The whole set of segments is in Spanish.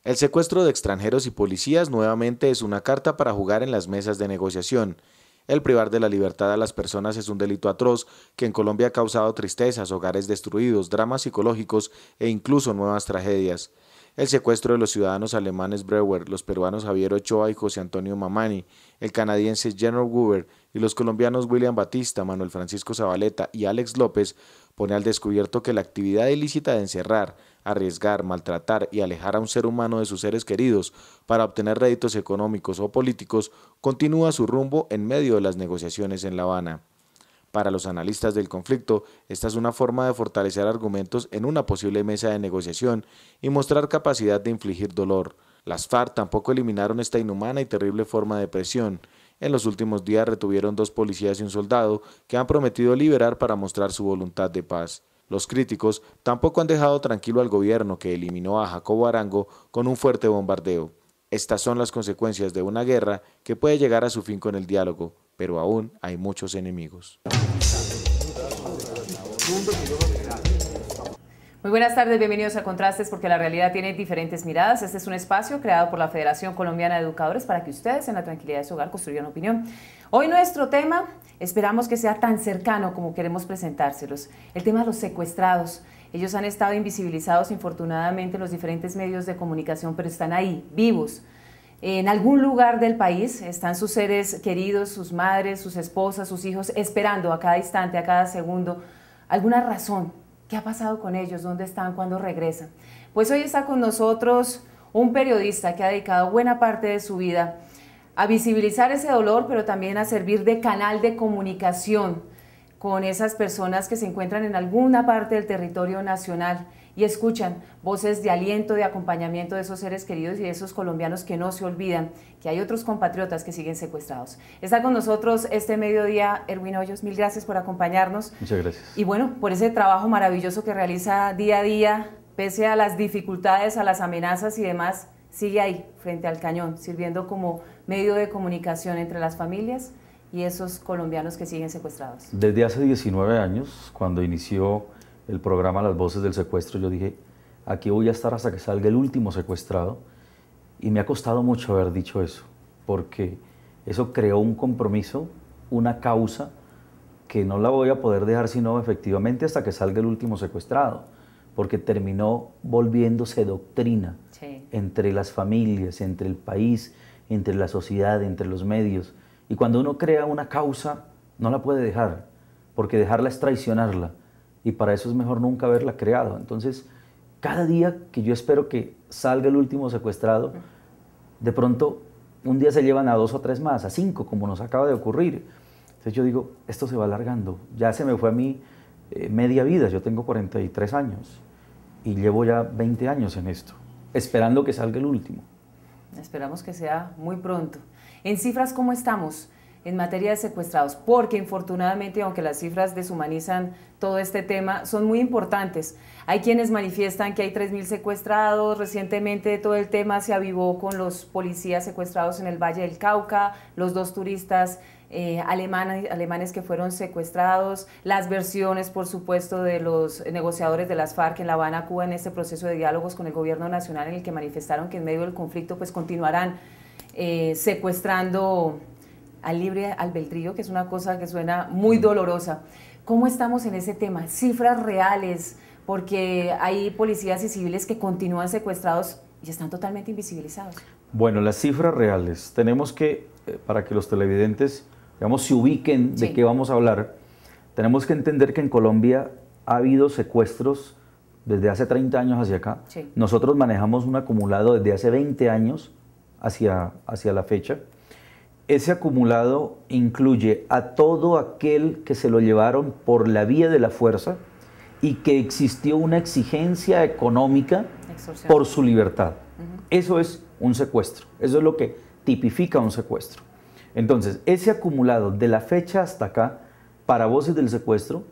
El secuestro de extranjeros y policías nuevamente es una carta para jugar en las mesas de negociación. El privar de la libertad a las personas es un delito atroz que en Colombia ha causado tristezas, hogares destruidos, dramas psicológicos e incluso nuevas tragedias. El secuestro de los ciudadanos alemanes Breuer, los peruanos Javier Ochoa y José Antonio Mamani, el canadiense General Hoover y los colombianos William Batista, Manuel Francisco Zabaleta y Alex López pone al descubierto que la actividad ilícita de encerrar, arriesgar, maltratar y alejar a un ser humano de sus seres queridos para obtener réditos económicos o políticos continúa su rumbo en medio de las negociaciones en La Habana. Para los analistas del conflicto, esta es una forma de fortalecer argumentos en una posible mesa de negociación y mostrar capacidad de infligir dolor. Las FARC tampoco eliminaron esta inhumana y terrible forma de presión. En los últimos días retuvieron 2 policías y un soldado que han prometido liberar para mostrar su voluntad de paz. Los críticos tampoco han dejado tranquilo al gobierno que eliminó a Jacobo Arango con un fuerte bombardeo. Estas son las consecuencias de una guerra que puede llegar a su fin con el diálogo, pero aún hay muchos enemigos. Muy buenas tardes, bienvenidos a Contrastes, porque la realidad tiene diferentes miradas. Este es un espacio creado por la Federación Colombiana de Educadores para que ustedes en la tranquilidad de su hogar construyan opinión. Hoy nuestro tema, esperamos que sea tan cercano como queremos presentárselos, el tema de los secuestrados. Ellos han estado invisibilizados infortunadamente en los diferentes medios de comunicación, pero están ahí, vivos. En algún lugar del país están sus seres queridos, sus madres, sus esposas, sus hijos, esperando a cada instante, a cada segundo, alguna razón. ¿Qué ha pasado con ellos? ¿Dónde están? ¿Cuándo regresan? Pues hoy está con nosotros un periodista que ha dedicado buena parte de su vida a visibilizar ese dolor, pero también a servir de canal de comunicación con esas personas que se encuentran en alguna parte del territorio nacional y escuchan voces de aliento, de acompañamiento de esos seres queridos y de esos colombianos que no se olvidan que hay otros compatriotas que siguen secuestrados. Está con nosotros este mediodía Erwin Hoyos, mil gracias por acompañarnos. Muchas gracias. Y bueno, por ese trabajo maravilloso que realiza día a día, pese a las dificultades, a las amenazas y demás, sigue ahí, frente al cañón, sirviendo como medio de comunicación entre las familias y esos colombianos que siguen secuestrados. Desde hace 19 años, cuando inició el programa Las Voces del Secuestro, yo dije, aquí voy a estar hasta que salga el último secuestrado, y me ha costado mucho haber dicho eso, porque eso creó un compromiso, una causa, que no la voy a poder dejar sino efectivamente hasta que salga el último secuestrado, porque terminó volviéndose doctrina entre las familias, entre el país, entre la sociedad, entre los medios, y cuando uno crea una causa, no la puede dejar, porque dejarla es traicionarla, y para eso es mejor nunca haberla creado. Entonces, cada día que yo espero que salga el último secuestrado, de pronto un día se llevan a 2 o 3 más, a 5, como nos acaba de ocurrir. Entonces yo digo, esto se va alargando. Ya se me fue a mí media vida, yo tengo 43 años y llevo ya 20 años en esto, esperando que salga el último. Esperamos que sea muy pronto. En cifras, ¿cómo estamos en materia de secuestrados? Porque infortunadamente, aunque las cifras deshumanizan todo este tema, son muy importantes. Hay quienes manifiestan que hay 3.000 secuestrados. Recientemente todo el tema se avivó con los policías secuestrados en el Valle del Cauca, los 2 turistas alemanes que fueron secuestrados, las versiones, por supuesto, de los negociadores de las FARC en La Habana, Cuba, en este proceso de diálogos con el gobierno nacional, en el que manifestaron que en medio del conflicto pues continuarán secuestrando al libre albedrío, que es una cosa que suena muy dolorosa. ¿Cómo estamos en ese tema? Cifras reales, porque hay policías y civiles que continúan secuestrados y están totalmente invisibilizados. Bueno, las cifras reales, tenemos que, para que los televidentes, digamos, se ubiquen de qué vamos a hablar, tenemos que entender que en Colombia ha habido secuestros desde hace 30 años hacia acá. Nosotros manejamos un acumulado desde hace 20 años hacia la fecha. Ese acumulado incluye a todo aquel que se lo llevaron por la vía de la fuerza y que existió una exigencia económica por su libertad. Eso es un secuestro, eso es lo que tipifica un secuestro. Entonces, ese acumulado de la fecha hasta acá, para Voces del Secuestro,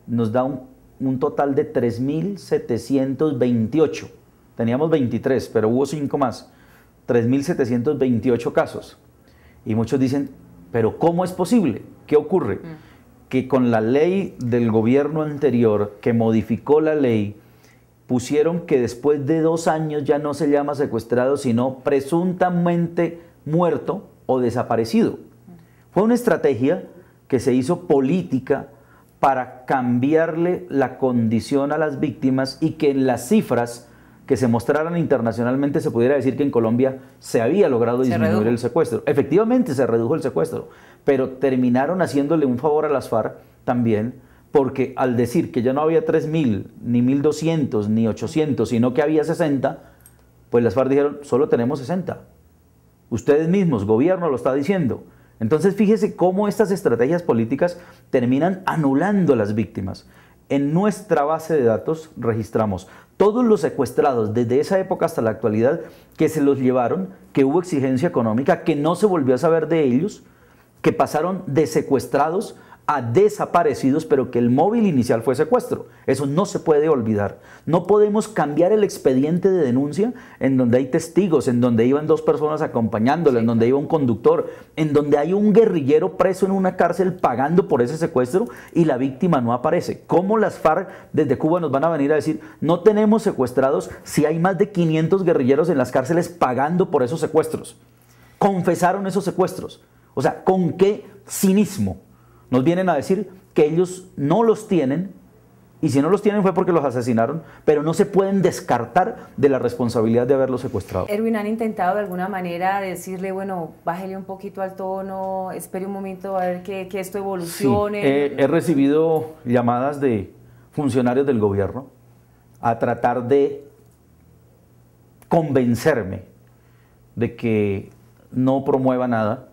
nos da un total de 3.728. Teníamos 23, pero hubo 5 más. 3.728 casos. Y muchos dicen, ¿pero cómo es posible? ¿Qué ocurre? Que con la ley del gobierno anterior, que modificó la ley, pusieron que después de 2 años ya no se llama secuestrado, sino presuntamente muerto o desaparecido. Fue una estrategia que se hizo política para cambiarle la condición a las víctimas y que en las cifras que se mostraran internacionalmente se pudiera decir que en Colombia se había logrado disminuir el secuestro. Efectivamente se redujo el secuestro, pero terminaron haciéndole un favor a las FARC también, porque al decir que ya no había 3.000, ni 1.200, ni 800, sino que había 60, pues las FARC dijeron, solo tenemos 60. Ustedes mismos, gobierno lo está diciendo. Entonces fíjese cómo estas estrategias políticas terminan anulando a las víctimas. En nuestra base de datos registramos todos los secuestrados desde esa época hasta la actualidad que se los llevaron, que hubo exigencia económica, que no se volvió a saber de ellos, que pasaron de secuestrados a desaparecidos, pero que el móvil inicial fue secuestro. Eso no se puede olvidar. No podemos cambiar el expediente de denuncia en donde hay testigos, en donde iban 2 personas acompañándolo, en donde iba un conductor, en donde hay un guerrillero preso en una cárcel pagando por ese secuestro y la víctima no aparece. ¿Cómo las FARC desde Cuba nos van a venir a decir no tenemos secuestrados si hay más de 500 guerrilleros en las cárceles pagando por esos secuestros? Confesaron esos secuestros. O sea, ¿con qué cinismo nos vienen a decir que ellos no los tienen? Y si no los tienen fue porque los asesinaron, pero no se pueden descartar de la responsabilidad de haberlos secuestrado. Erwin, ¿han intentado de alguna manera decirle, bueno, bájele un poquito al tono, espere un momento a ver que esto evolucione? Sí, he recibido llamadas de funcionarios del gobierno a tratar de convencerme de que no promueva nada,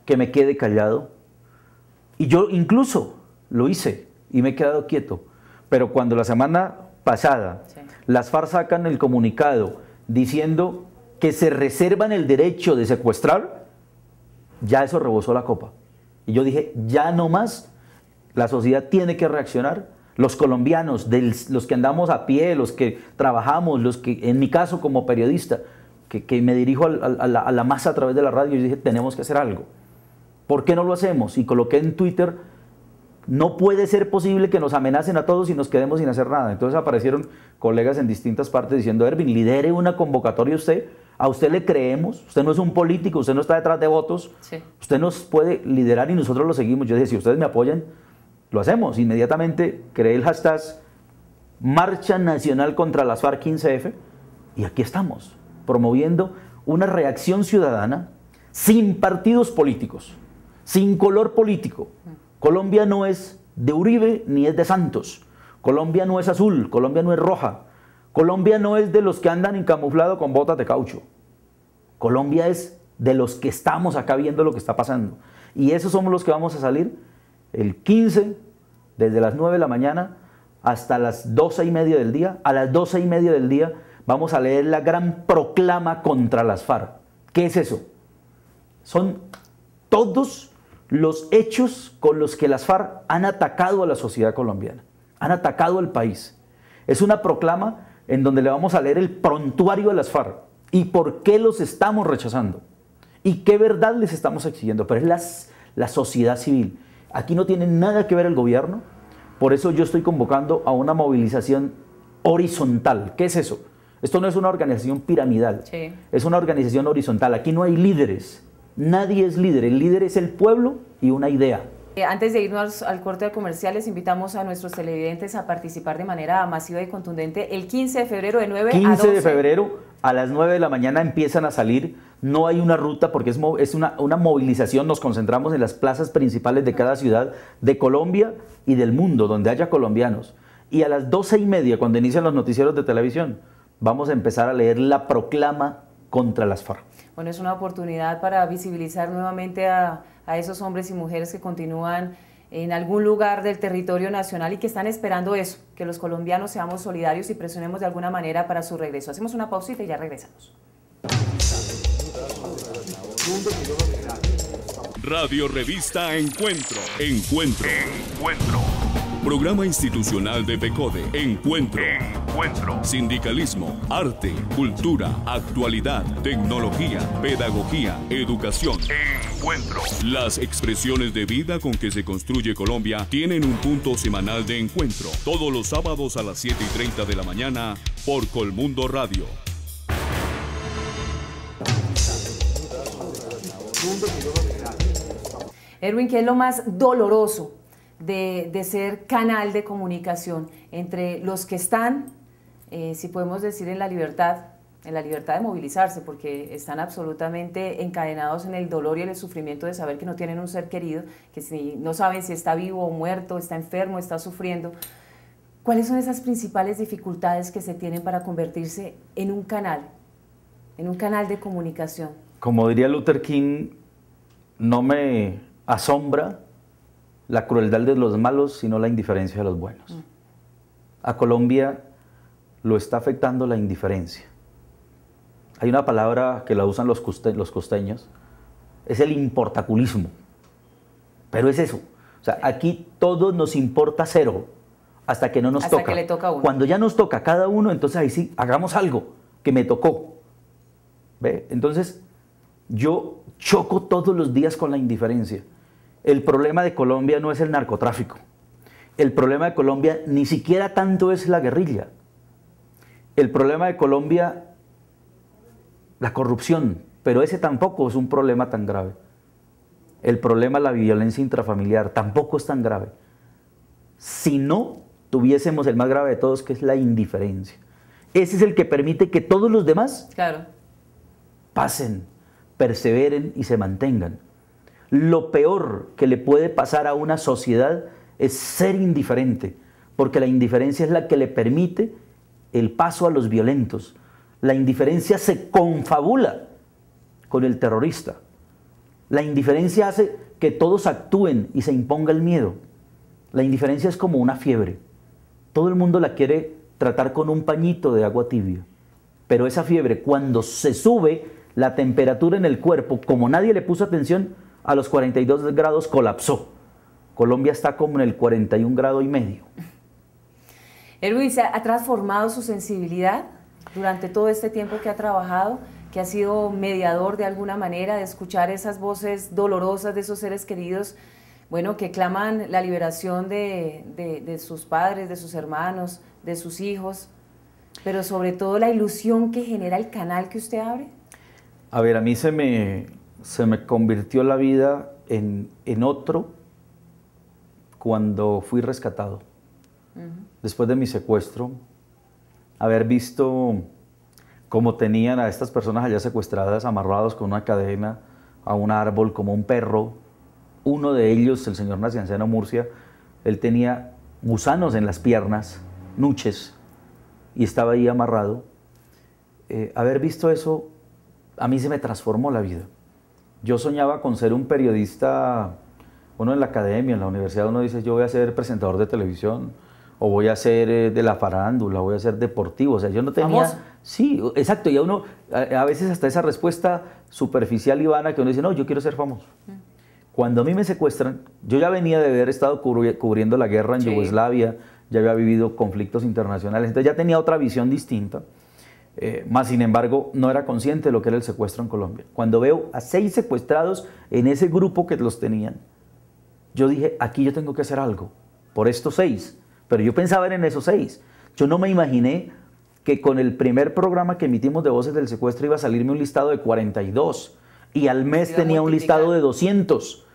que me quede callado. Y yo incluso lo hice y me he quedado quieto. Pero cuando la semana pasada las FARC sacan el comunicado diciendo que se reservan el derecho de secuestrar, ya eso rebosó la copa. Y yo dije, ya no más, la sociedad tiene que reaccionar. Los colombianos, los que andamos a pie, los que trabajamos, los que, en mi caso como periodista, que me dirijo a la masa a través de la radio, yo dije, tenemos que hacer algo. ¿Por qué no lo hacemos? Y coloqué en Twitter, no puede ser posible que nos amenacen a todos y nos quedemos sin hacer nada. Entonces aparecieron colegas en distintas partes diciendo, Erwin, lidere una convocatoria usted, a usted le creemos, usted no es un político, usted no está detrás de votos, usted nos puede liderar y nosotros lo seguimos. Yo dije, si ustedes me apoyan, lo hacemos. Inmediatamente creé el hashtag Marcha Nacional contra las FARC 15F y aquí estamos, promoviendo una reacción ciudadana sin partidos políticos, sin color político. Colombia no es de Uribe ni es de Santos. Colombia no es azul, Colombia no es roja. Colombia no es de los que andan camuflado con botas de caucho. Colombia es de los que estamos acá viendo lo que está pasando. Y esos somos los que vamos a salir el 15, desde las 9 de la mañana hasta las 12:30 del día. A las 12:30 del día vamos a leer la gran proclama contra las FARC. ¿Qué es eso? Son todos los hechos con los que las FARC han atacado a la sociedad colombiana, han atacado al país. Es una proclama en donde le vamos a leer el prontuario a las FARC y por qué los estamos rechazando y qué verdad les estamos exigiendo, pero es la sociedad civil. Aquí no tiene nada que ver el gobierno, por eso yo estoy convocando a una movilización horizontal. ¿Qué es eso? Esto no es una organización piramidal, es una organización horizontal. Aquí no hay líderes. Nadie es líder, el líder es el pueblo y una idea. Antes de irnos al corte de comerciales, invitamos a nuestros televidentes a participar de manera masiva y contundente el 15 de febrero de 9 a 12. 15 de febrero a las 9 de la mañana empiezan a salir, no hay una ruta porque es una movilización, nos concentramos en las plazas principales de cada ciudad de Colombia y del mundo, donde haya colombianos. Y a las 12:30, cuando inician los noticieros de televisión, vamos a empezar a leer la proclama contra las FARC. Bueno, es una oportunidad para visibilizar nuevamente a esos hombres y mujeres que continúan en algún lugar del territorio nacional y que están esperando eso, que los colombianos seamos solidarios y presionemos de alguna manera para su regreso. Hacemos una pausita y ya regresamos. Radio Revista Encuentro. Programa institucional de PECODE. Encuentro. Sindicalismo, arte, cultura, actualidad, tecnología, pedagogía, educación. Encuentro. Las expresiones de vida con que se construye Colombia tienen un punto semanal de encuentro. Todos los sábados a las 7:30 de la mañana por Colmundo Radio. Erwin, ¿qué es lo más doloroso de ser canal de comunicación entre los que están, si podemos decir, en la libertad de movilizarse, porque están absolutamente encadenados en el dolor y en el sufrimiento de saber que no tienen un ser querido, que no saben si está vivo o muerto, está enfermo, está sufriendo? ¿Cuáles son esas principales dificultades que se tienen para convertirse en un canal de comunicación? Como diría Luther King, no me asombra la crueldad de los malos, sino la indiferencia de los buenos. A Colombia lo está afectando la indiferencia. Hay una palabra que la usan los costeños, es el importaculismo. Pero es eso. O sea, aquí todo nos importa cero hasta que no nos toca. Hasta que le toca a uno. Cuando ya nos toca a cada uno, entonces ahí sí, hagamos algo que me tocó. ¿Ve? Entonces, yo choco todos los días con la indiferencia. El problema de Colombia no es el narcotráfico. El problema de Colombia ni siquiera tanto es la guerrilla. El problema de Colombia, la corrupción, pero ese tampoco es un problema tan grave. El problema de la violencia intrafamiliar tampoco es tan grave. Si no tuviésemos el más grave de todos, que es la indiferencia. Ese es el que permite que todos los demás pasen, perseveren y se mantengan. Lo peor que le puede pasar a una sociedad es ser indiferente, porque la indiferencia es la que le permite el paso a los violentos. La indiferencia se confabula con el terrorista. La indiferencia hace que todos actúen y se imponga el miedo. La indiferencia es como una fiebre. Todo el mundo la quiere tratar con un pañito de agua tibia, pero esa fiebre, cuando se sube la temperatura en el cuerpo, como nadie le puso atención, a los 42 grados colapsó. Colombia está como en el 41,5 grados. Erwin, ¿se ha transformado su sensibilidad durante todo este tiempo que ha trabajado, que ha sido mediador de alguna manera, de escuchar esas voces dolorosas de esos seres queridos, bueno, que claman la liberación de sus padres, de sus hermanos, de sus hijos, pero sobre todo la ilusión que genera el canal que usted abre? A ver, a mí se me convirtió la vida en otro cuando fui rescatado. Después de mi secuestro, haber visto cómo tenían a estas personas allá secuestradas, amarrados con una cadena a un árbol como un perro. Uno de ellos, el señor Nacianceno Murcia, él tenía gusanos en las piernas, nuches, y estaba ahí amarrado. Haber visto eso, a mí se me transformó la vida. Yo soñaba con ser un periodista, uno en la academia, en la universidad, uno dice, yo voy a ser presentador de televisión, o voy a ser de la farándula, voy a ser deportivo. O sea, yo no tenía... ¿Famoso? Sí, exacto. Y a uno, a veces hasta esa respuesta superficial y vana que uno dice, no, yo quiero ser famoso. Cuando a mí me secuestran, yo ya venía de haber estado cubriendo la guerra en Yugoslavia, ya había vivido conflictos internacionales, entonces ya tenía otra visión distinta. Más sin embargo, no era consciente de lo que era el secuestro en Colombia. Cuando veo a 6 secuestrados en ese grupo que los tenían, yo dije, aquí yo tengo que hacer algo por estos 6. Pero yo pensaba en esos 6. Yo no me imaginé que con el primer programa que emitimos de Voces del Secuestro iba a salirme un listado de 42 y al mes tenía un listado de 200.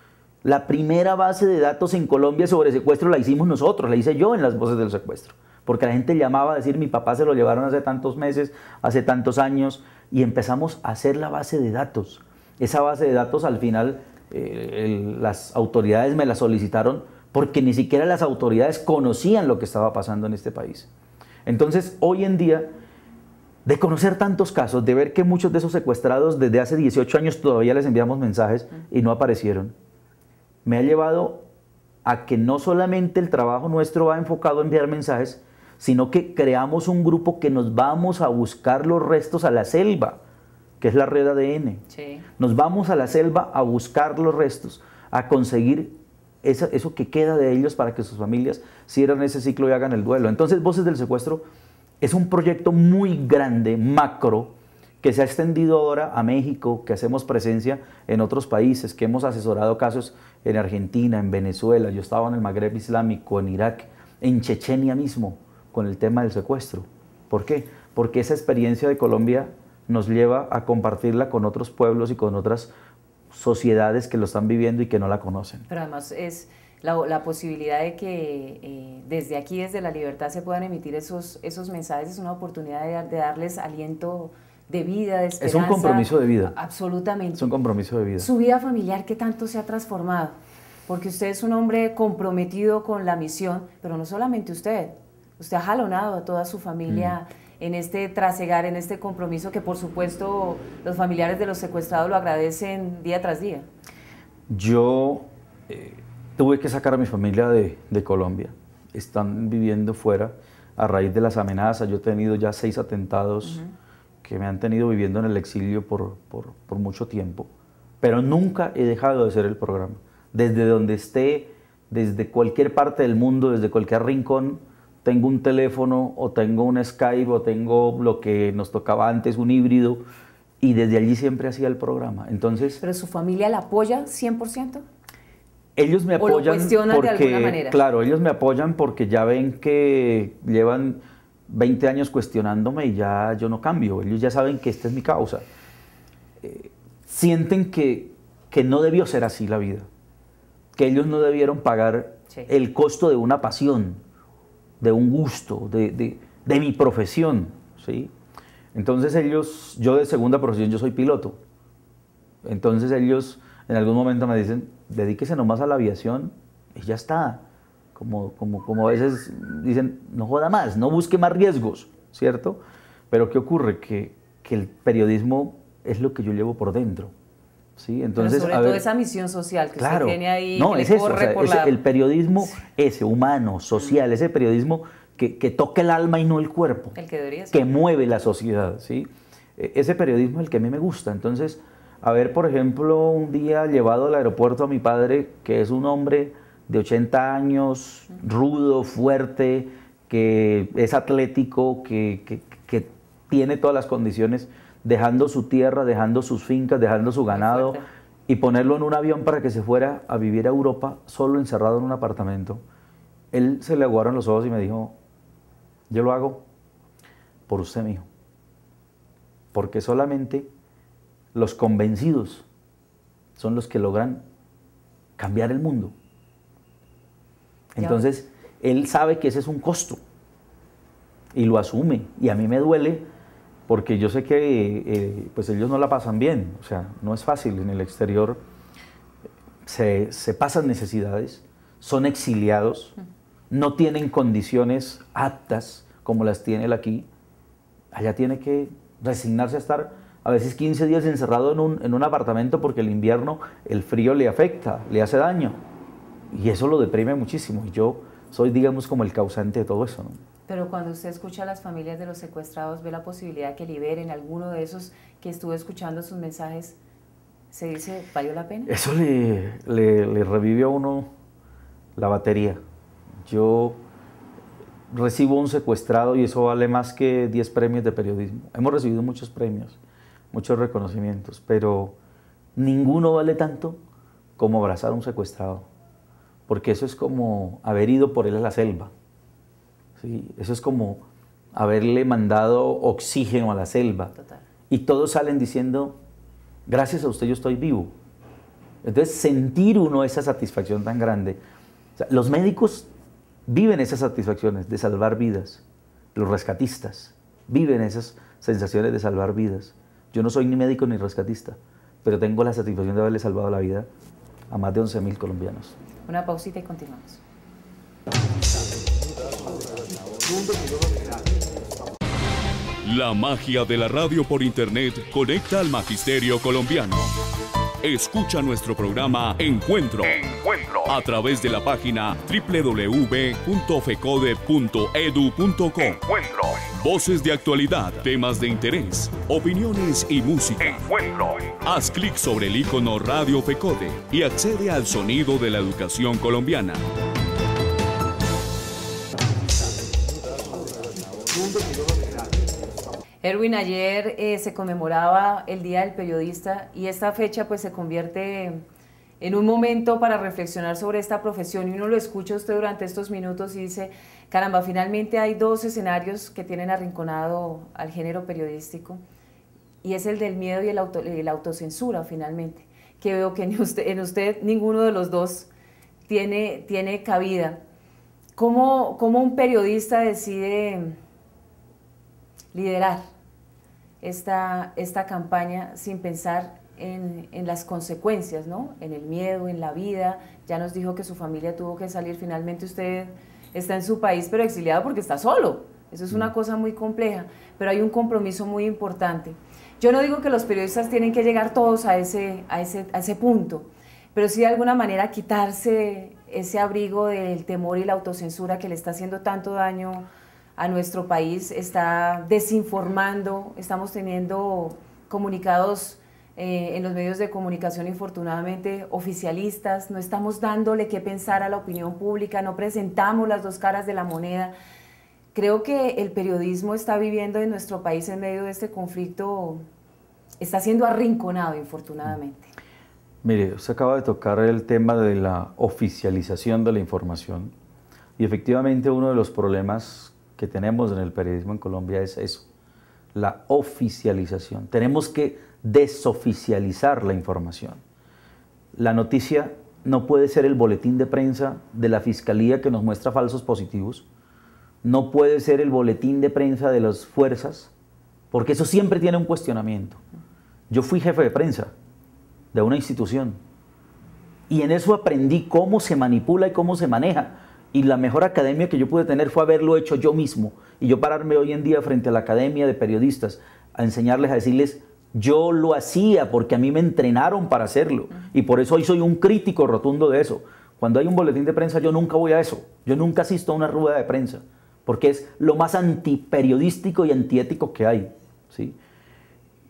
La primera base de datos en Colombia sobre secuestro la hicimos nosotros, la hice yo en las Voces del Secuestro, porque la gente llamaba a decir, mi papá se lo llevaron hace tantos meses, hace tantos años, y empezamos a hacer la base de datos. Esa base de datos al final las autoridades me la solicitaron porque ni siquiera las autoridades conocían lo que estaba pasando en este país. Entonces, hoy en día, de conocer tantos casos, de ver que muchos de esos secuestrados desde hace 18 años todavía les enviamos mensajes y no aparecieron, me ha llevado a que no solamente el trabajo nuestro va enfocado a enviar mensajes, sino que creamos un grupo que nos vamos a buscar los restos a la selva, que es la red ADN. Sí. Nos vamos a la selva a buscar los restos, a conseguir eso que queda de ellos para que sus familias cierren ese ciclo y hagan el duelo. Entonces, Voces del Secuestro es un proyecto muy grande, macro, que se ha extendido ahora a México, que hacemos presencia en otros países, que hemos asesorado casos en Argentina, en Venezuela, yo estaba en el Magreb Islámico, en Irak, en Chechenia mismo, con el tema del secuestro. ¿Por qué? Porque esa experiencia de Colombia nos lleva a compartirla con otros pueblos y con otras sociedades que lo están viviendo y que no la conocen. Pero además es la posibilidad de que desde aquí, desde La Libertad, se puedan emitir esos mensajes, es una oportunidad de darles aliento de vida, de esperanza. Es un compromiso de vida. Absolutamente. Es un compromiso de vida. Su vida familiar, ¿qué tanto se ha transformado? Porque usted es un hombre comprometido con la misión, pero no solamente usted ha jalonado a toda su familia en este trasegar, en este compromiso que por supuesto los familiares de los secuestrados lo agradecen día tras día. Yo tuve que sacar a mi familia de Colombia. Están viviendo fuera a raíz de las amenazas. Yo he tenido ya 6 atentados que me han tenido viviendo en el exilio por mucho tiempo. Pero nunca he dejado de hacer el programa. Desde donde esté, desde cualquier parte del mundo, desde cualquier rincón, tengo un teléfono o tengo un Skype o tengo lo que nos tocaba antes, un híbrido, y desde allí siempre hacía el programa. Entonces, ¿pero su familia la apoya 100%? Ellos me apoyan. ¿O lo cuestionan porque, de alguna manera? Claro, ellos me apoyan porque ya ven que llevan 20 años cuestionándome y ya yo no cambio. Ellos ya saben que esta es mi causa. Sienten que no debió ser así la vida, que ellos no debieron pagar el costo de una pasión, de un gusto, de mi profesión, ¿sí? Entonces ellos, yo de segunda profesión, yo soy piloto. Entonces ellos en algún momento me dicen, dedíquese nomás a la aviación y ya está. Como a veces dicen, no joda más, no busque más riesgos, ¿cierto? Pero ¿qué ocurre? Que el periodismo es lo que yo llevo por dentro, ¿sí? Entonces, pero sobre todo esa misión social que claro, usted tiene ahí, no, que es le eso, corre por la... el periodismo ese, humano, social, ese periodismo que toca el alma y no el cuerpo, el que debería ser, que mueve la sociedad, ¿sí? Ese periodismo es el que a mí me gusta. Entonces, haber, por ejemplo, un día llevado al aeropuerto a mi padre, que es un hombre de 80 años, rudo, fuerte, que es atlético, que tiene todas las condiciones, dejando su tierra, dejando sus fincas, dejando su ganado, y ponerlo en un avión para que se fuera a vivir a Europa, solo encerrado en un apartamento. Él se le aguaron los ojos y me dijo, yo lo hago por usted, mijo, porque solamente los convencidos son los que logran cambiar el mundo. Entonces, él sabe que ese es un costo y lo asume. Y a mí me duele porque yo sé que pues ellos no la pasan bien. O sea, no es fácil en el exterior. Se pasan necesidades, son exiliados, no tienen condiciones aptas como las tiene él aquí. Allá tiene que resignarse a estar a veces 15 días encerrado en un apartamento porque el invierno, el frío le afecta, le hace daño. Y eso lo deprime muchísimo. Y yo soy, digamos, como el causante de todo eso, ¿no? Pero cuando usted escucha a las familias de los secuestrados, ve la posibilidad que liberen alguno de esos que estuvo escuchando sus mensajes, ¿se dice, valió la pena? Eso le revive a uno la batería. Yo recibo un secuestrado y eso vale más que 10 premios de periodismo. Hemos recibido muchos premios, muchos reconocimientos, pero ninguno vale tanto como abrazar a un secuestrado. Porque eso es como haber ido por él a la selva, ¿sí? Eso es como haberle mandado oxígeno a la selva. Total. Y todos salen diciendo, gracias a usted yo estoy vivo. Entonces, sentir uno esa satisfacción tan grande. O sea, los médicos viven esas satisfacciones de salvar vidas. Los rescatistas viven esas sensaciones de salvar vidas. Yo no soy ni médico ni rescatista, pero tengo la satisfacción de haberle salvado la vida a más de 11.000 colombianos. Una pausita y continuamos. La magia de la radio por internet conecta al magisterio colombiano. Escucha nuestro programa Encuentro a través de la página www.fecode.edu.co. Voces de actualidad, temas de interés, opiniones y música. Haz clic sobre el icono Radio FECODE y accede al sonido de la educación colombiana. Erwin, ayer se conmemoraba el Día del Periodista y esta fecha pues se convierte en un momento para reflexionar sobre esta profesión, y uno lo escucha a usted durante estos minutos y dice, caramba, finalmente hay dos escenarios que tienen arrinconado al género periodístico, y es el del miedo y la autocensura finalmente, que veo que en usted ninguno de los dos tiene cabida. ¿Cómo un periodista decide liderar esta campaña sin pensar en las consecuencias, ¿no? En el miedo, en la vida? Ya nos dijo que su familia tuvo que salir, finalmente usted está en su país pero exiliado porque está solo. Eso es una cosa muy compleja, pero hay un compromiso muy importante. Yo no digo que los periodistas tienen que llegar todos a ese punto, pero sí de alguna manera quitarse ese abrigo del temor y la autocensura que le está haciendo tanto daño a nuestro país, está desinformando, estamos teniendo comunicados en los medios de comunicación infortunadamente oficialistas, no estamos dándole qué pensar a la opinión pública, no presentamos las dos caras de la moneda. Creo que el periodismo está viviendo en nuestro país en medio de este conflicto, está siendo arrinconado infortunadamente. Mire, usted acaba de tocar el tema de la oficialización de la información, y efectivamente uno de los problemas que tenemos en el periodismo en Colombia es eso, la oficialización. Tenemos que desoficializar la información. La noticia no puede ser el boletín de prensa de la Fiscalía que nos muestra falsos positivos, no puede ser el boletín de prensa de las fuerzas, porque eso siempre tiene un cuestionamiento. Yo fui jefe de prensa de una institución y en eso aprendí cómo se manipula y cómo se maneja. Y la mejor academia que yo pude tener fue haberlo hecho yo mismo. Y yo pararme hoy en día frente a la academia de periodistas a enseñarles, a decirles, yo lo hacía porque a mí me entrenaron para hacerlo. Y por eso hoy soy un crítico rotundo de eso. Cuando hay un boletín de prensa yo nunca voy a eso. Yo nunca asisto a una rueda de prensa. Porque es lo más antiperiodístico y antiético que hay, ¿sí?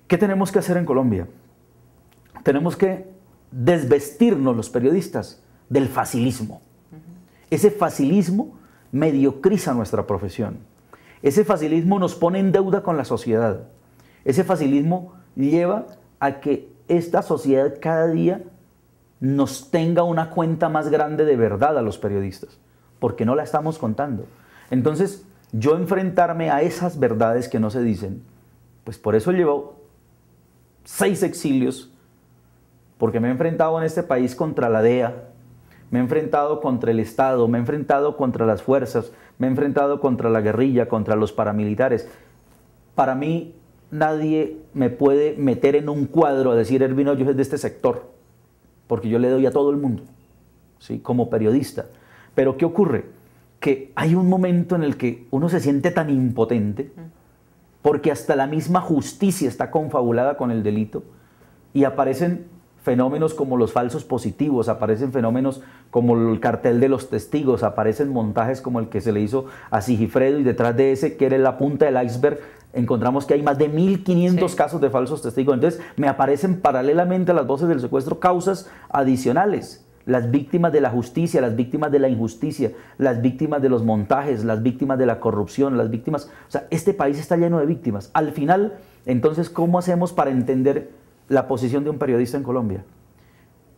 ¿Qué tenemos que hacer en Colombia? Tenemos que desvestirnos los periodistas del facilismo. Ese facilismo mediocriza nuestra profesión. Ese facilismo nos pone en deuda con la sociedad. Ese facilismo lleva a que esta sociedad cada día nos tenga una cuenta más grande de verdad a los periodistas, porque no la estamos contando. Entonces, yo enfrentarme a esas verdades que no se dicen, pues por eso llevo 6 exilios, porque me he enfrentado en este país contra la DEA, me he enfrentado contra el Estado, me he enfrentado contra las fuerzas, me he enfrentado contra la guerrilla, contra los paramilitares. Para mí, nadie me puede meter en un cuadro a decir, Erwin Hoyos es de este sector, porque yo le doy a todo el mundo, ¿sí? Como periodista. Pero ¿qué ocurre? Que hay un momento en el que uno se siente tan impotente, porque hasta la misma justicia está confabulada con el delito, y aparecen fenómenos como los falsos positivos, aparecen fenómenos como el cartel de los testigos, aparecen montajes como el que se le hizo a Sigifredo, y detrás de ese, que era la punta del iceberg, encontramos que hay más de 1500 casos de falsos testigos. Entonces me aparecen paralelamente a las voces del secuestro causas adicionales, las víctimas de la justicia, las víctimas de la injusticia, las víctimas de los montajes, las víctimas de la corrupción, las víctimas, o sea, este país está lleno de víctimas. Al final, entonces, ¿cómo hacemos para entender la posición de un periodista en Colombia?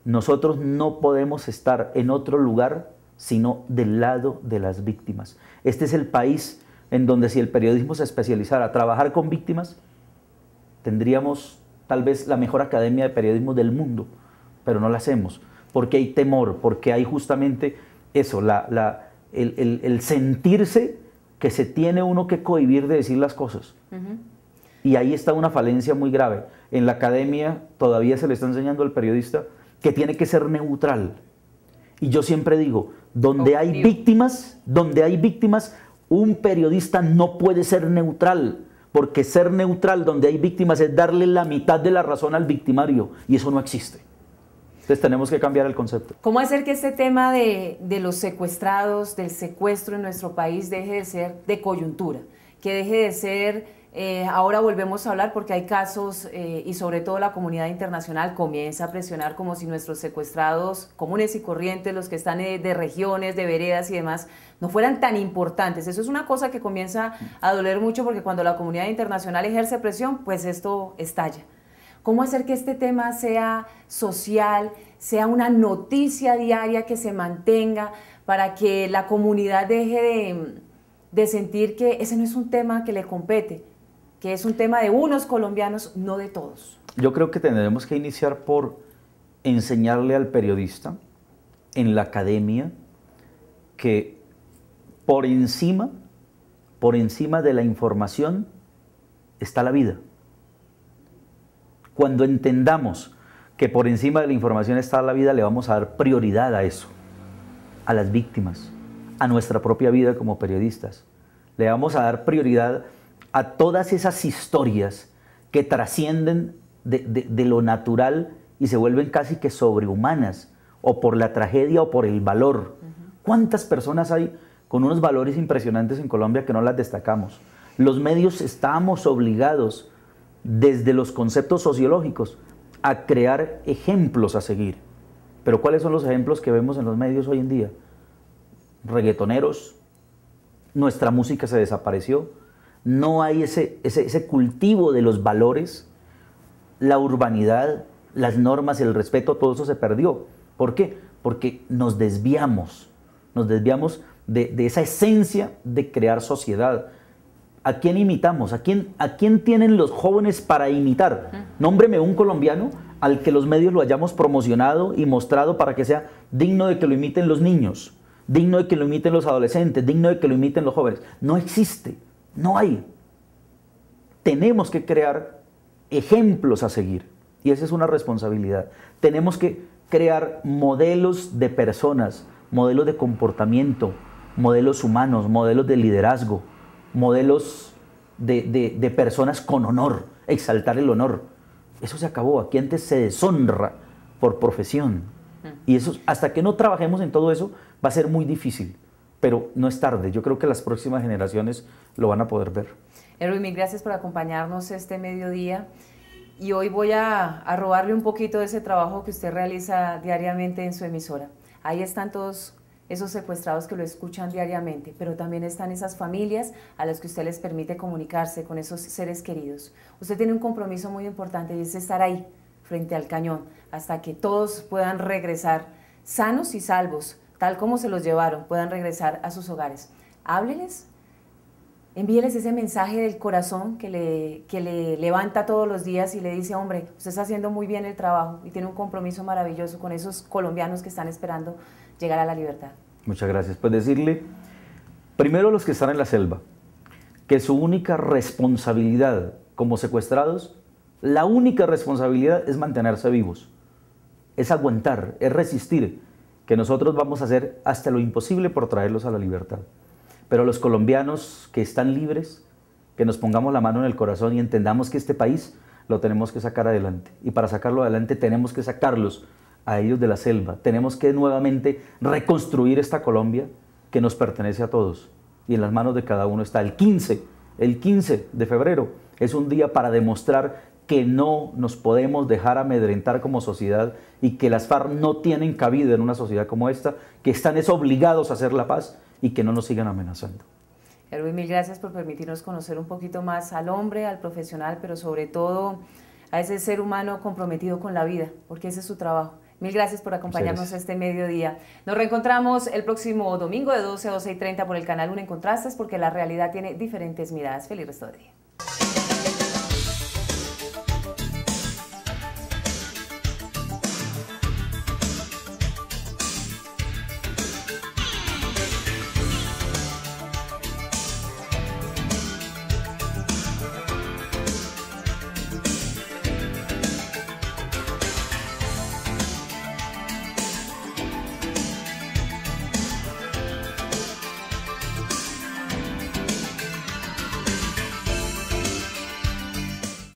Nosotros no podemos estar en otro lugar sino del lado de las víctimas. Este es el país en donde, si el periodismo se especializara a trabajar con víctimas, tendríamos tal vez la mejor academia de periodismo del mundo, pero no la hacemos, porque hay temor, porque hay justamente eso, el sentirse que se tiene uno que cohibir de decir las cosas. Y ahí está una falencia muy grave. En la academia todavía se le está enseñando al periodista que tiene que ser neutral. Y yo siempre digo, donde hay víctimas, un periodista no puede ser neutral, porque ser neutral donde hay víctimas es darle la mitad de la razón al victimario, y eso no existe. Entonces tenemos que cambiar el concepto. ¿Cómo hacer que este tema de los secuestrados, del secuestro en nuestro país deje de ser de coyuntura? Que deje de ser... ahora volvemos a hablar porque hay casos y sobre todo la comunidad internacional comienza a presionar como si nuestros secuestrados comunes y corrientes, los que están de regiones, de veredas y demás, no fueran tan importantes. Eso es una cosa que comienza a doler mucho porque cuando la comunidad internacional ejerce presión, pues esto estalla. ¿Cómo hacer que este tema sea social, sea una noticia diaria que se mantenga para que la comunidad deje de sentir que ese no es un tema que le compete, que es un tema de unos colombianos, no de todos? Yo creo que tendremos que iniciar por enseñarle al periodista en la academia que por encima de la información está la vida. Cuando entendamos que por encima de la información está la vida, le vamos a dar prioridad a eso, a las víctimas, a nuestra propia vida como periodistas. Le vamos a dar prioridad a todas esas historias que trascienden de lo natural y se vuelven casi que sobrehumanas, o por la tragedia o por el valor. ¿Cuántas personas hay con unos valores impresionantes en Colombia que no las destacamos? Los medios estamos obligados, desde los conceptos sociológicos, a crear ejemplos a seguir. Pero ¿cuáles son los ejemplos que vemos en los medios hoy en día? Reggaetoneros, nuestra música se desapareció, no hay ese cultivo de los valores, la urbanidad, las normas, el respeto, todo eso se perdió. ¿Por qué? Porque nos desviamos de esa esencia de crear sociedad. ¿A quién imitamos? ¿A quién tienen los jóvenes para imitar? Nómbreme un colombiano al que los medios lo hayamos promocionado y mostrado para que sea digno de que lo imiten los niños, digno de que lo imiten los adolescentes, digno de que lo imiten los jóvenes. No existe. No hay. Tenemos que crear ejemplos a seguir y esa es una responsabilidad. Tenemos que crear modelos de personas, modelos de comportamiento, modelos humanos, modelos de liderazgo, modelos de personas con honor, exaltar el honor. Eso se acabó. Aquí antes se deshonra por profesión y eso, hasta que no trabajemos en todo eso, va a ser muy difícil. Pero no es tarde, yo creo que las próximas generaciones lo van a poder ver. Erwin, mil gracias por acompañarnos este mediodía y hoy voy a robarle un poquito de ese trabajo que usted realiza diariamente en su emisora. Ahí están todos esos secuestrados que lo escuchan diariamente, pero también están esas familias a las que usted les permite comunicarse con esos seres queridos. Usted tiene un compromiso muy importante y es estar ahí, frente al cañón, hasta que todos puedan regresar sanos y salvos, tal como se los llevaron, puedan regresar a sus hogares. Hábleles, envíeles ese mensaje del corazón que le levanta todos los días y le dice, hombre, usted está haciendo muy bien el trabajo y tiene un compromiso maravilloso con esos colombianos que están esperando llegar a la libertad. Muchas gracias. Pues decirle, primero a los que están en la selva, que su única responsabilidad como secuestrados, la única responsabilidad es mantenerse vivos, es aguantar, es resistir, que nosotros vamos a hacer hasta lo imposible por traerlos a la libertad. Pero los colombianos que están libres, que nos pongamos la mano en el corazón y entendamos que este país lo tenemos que sacar adelante. Y para sacarlo adelante tenemos que sacarlos a ellos de la selva. Tenemos que nuevamente reconstruir esta Colombia que nos pertenece a todos. Y en las manos de cada uno está. El 15 de febrero es un día para demostrar que no nos podemos dejar amedrentar como sociedad y que las FARC no tienen cabida en una sociedad como esta, que están obligados a hacer la paz y que no nos sigan amenazando. Erwin, mil gracias por permitirnos conocer un poquito más al hombre, al profesional, pero sobre todo a ese ser humano comprometido con la vida, porque ese es su trabajo. Mil gracias por acompañarnos este mediodía. Nos reencontramos el próximo domingo de 12 a 12:30 por el canal 1 en Contrastes, porque la realidad tiene diferentes miradas. Feliz resto de día.